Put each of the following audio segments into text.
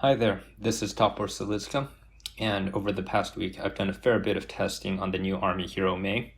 Hi there, this is Topor Salizka, and over the past week I've done a fair bit of testing on the new Army hero May,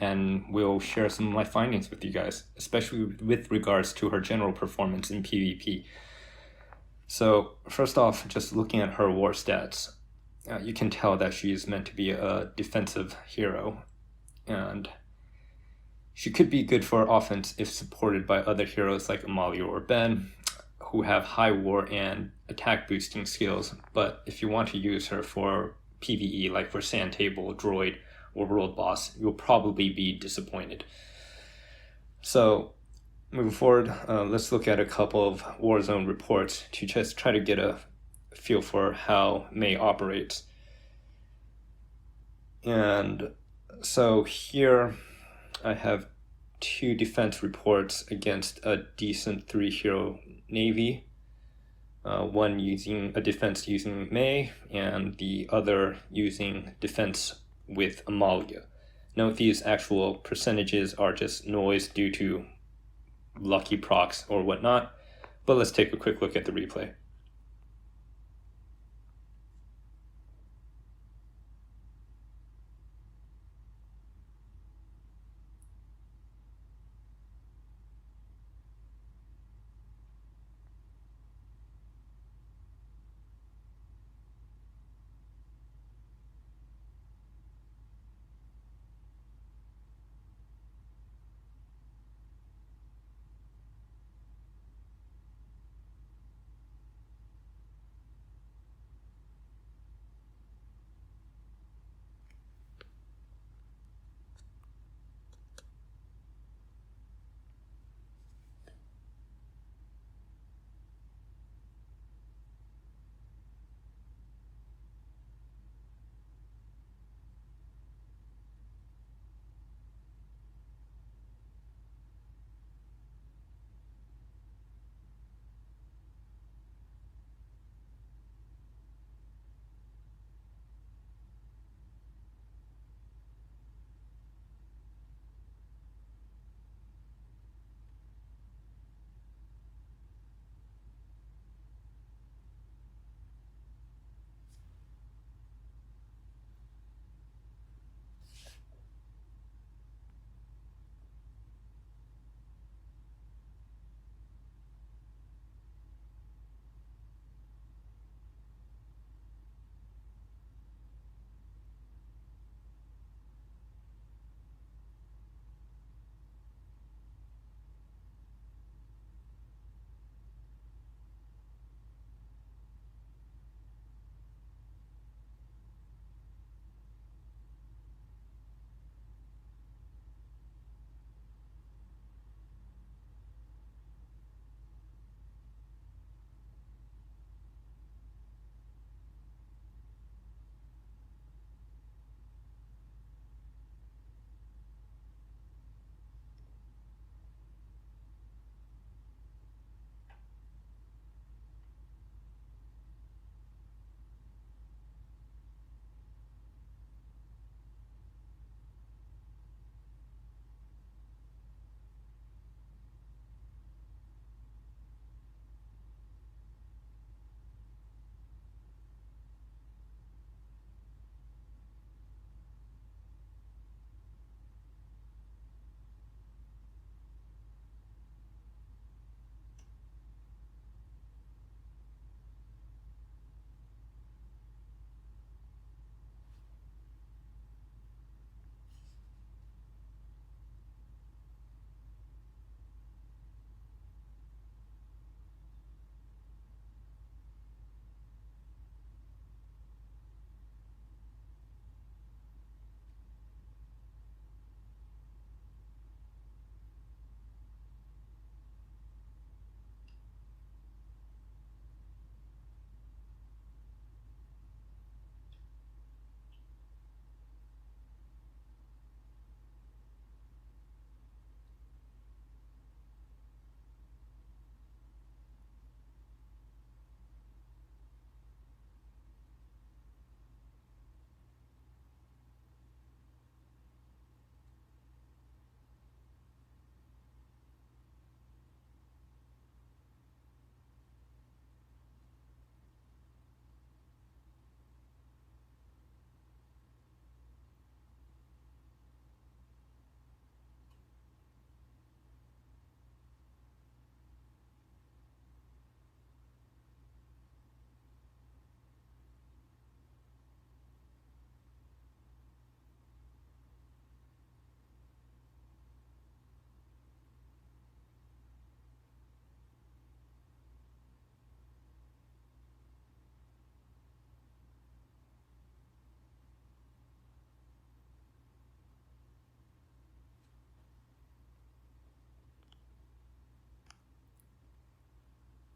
and we'll share some of my findings with you guys, especially with regards to her general performance in PvP. So first off, just looking at her war stats, you can tell that she is meant to be a defensive hero, and she could be good for offense if supported by other heroes like Amalia or Ben, who have high war and attack boosting skills, but if you want to use her for PvE, like for Sand Table, Droid, or World Boss, you'll probably be disappointed. So, moving forward, let's look at a couple of Warzone reports to just try to get a feel for how May operates. And so here I have two defense reports against a decent 3-hero Navy. One using a defense using May, and the other using defense with Amalia. Note these actual percentages are just noise due to lucky procs or whatnot, but let's take a quick look at the replay.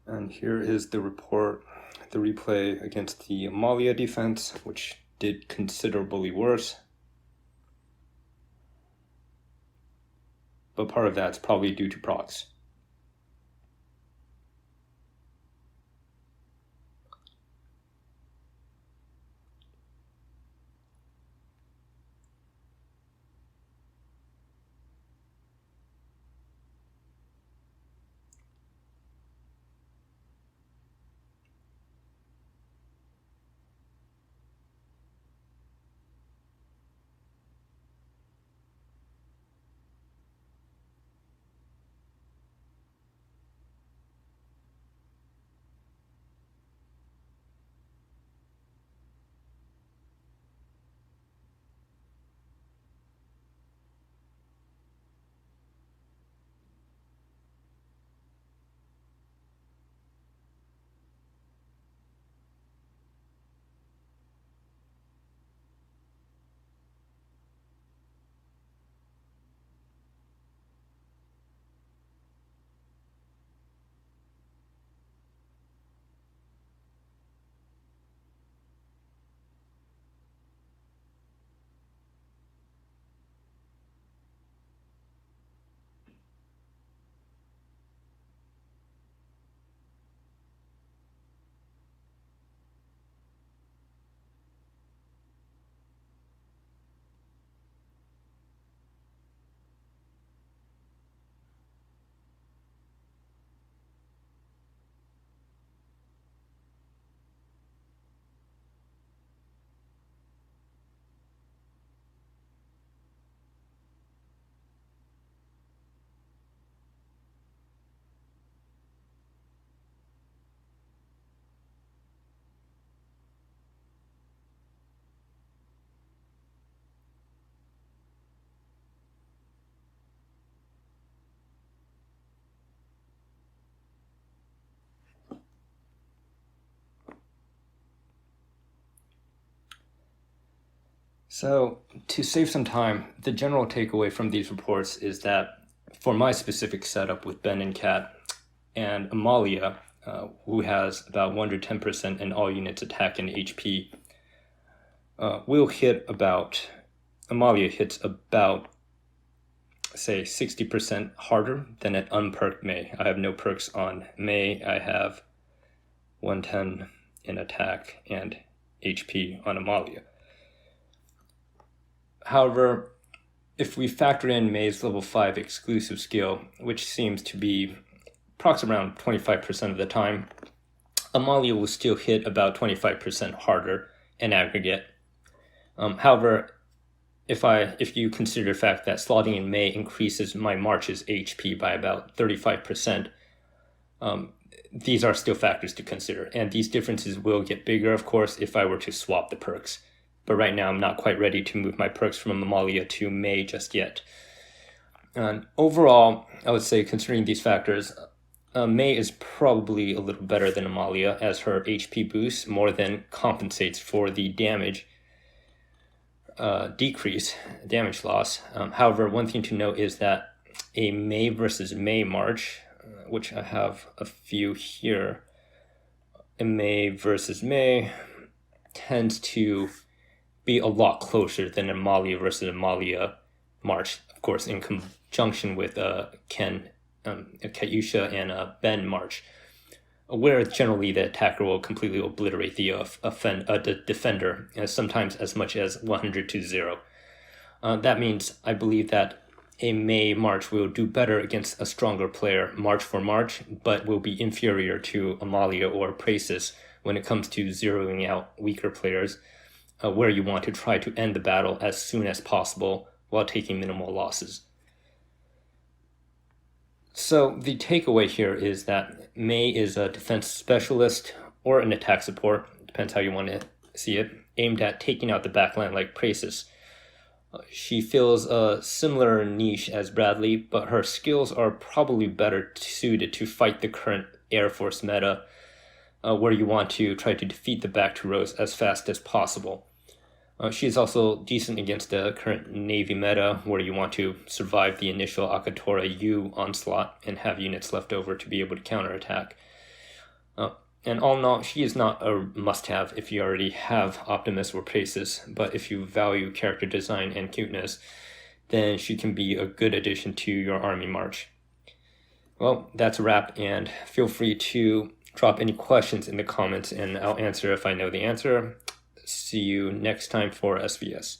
And here is the report, the replay against the Amalia defense, which did considerably worse. But part of that's probably due to procs. So, to save some time, the general takeaway from these reports is that for my specific setup with Ben and Cat and Amalia, who has about 110% in all units attack and HP, Amalia hits about, say, 60% harder than an unperked Mei. I have no perks on Mei. I have 110 in attack and HP on Amalia. However, if we factor in Mei's level 5 exclusive skill, which seems to be procs around 25% of the time, Amalia will still hit about 25% harder in aggregate. However, if you consider the fact that slotting in Mei increases my March's HP by about 35%, these are still factors to consider. And these differences will get bigger, of course, if I were to swap the perks. But right now, I'm not quite ready to move my perks from Amalia to Mei just yet. And overall, I would say, considering these factors, Mei is probably a little better than Amalia, as her HP boost more than compensates for the damage damage loss. However, one thing to note is that a Mei versus Mei March, which I have a few here, a Mei versus Mei tends to be a lot closer than Amalia versus Amalia March, of course, in conjunction with Kayusha and Ben March, where generally the attacker will completely obliterate the defender, sometimes as much as 100-0. That means I believe that a Mei March will do better against a stronger player, March for March, but will be inferior to Amalia or Preycis when it comes to zeroing out weaker players, where you want to try to end the battle as soon as possible while taking minimal losses. So the takeaway here is that Mei is a defense specialist or an attack support, depends how you want to see it, aimed at taking out the backline like Preycis. She fills a similar niche as Bradley, but her skills are probably better suited to fight the current Air Force meta, where you want to try to defeat the back two rows as fast as possible. She is also decent against the current Navy meta, where you want to survive the initial Akatora U onslaught and have units left over to be able to counterattack. And all in all, she is not a must-have if you already have Optimus or Preycis, but if you value character design and cuteness, then she can be a good addition to your army march. Well, that's a wrap, and feel free to drop any questions in the comments and I'll answer if I know the answer. See you next time for SVS.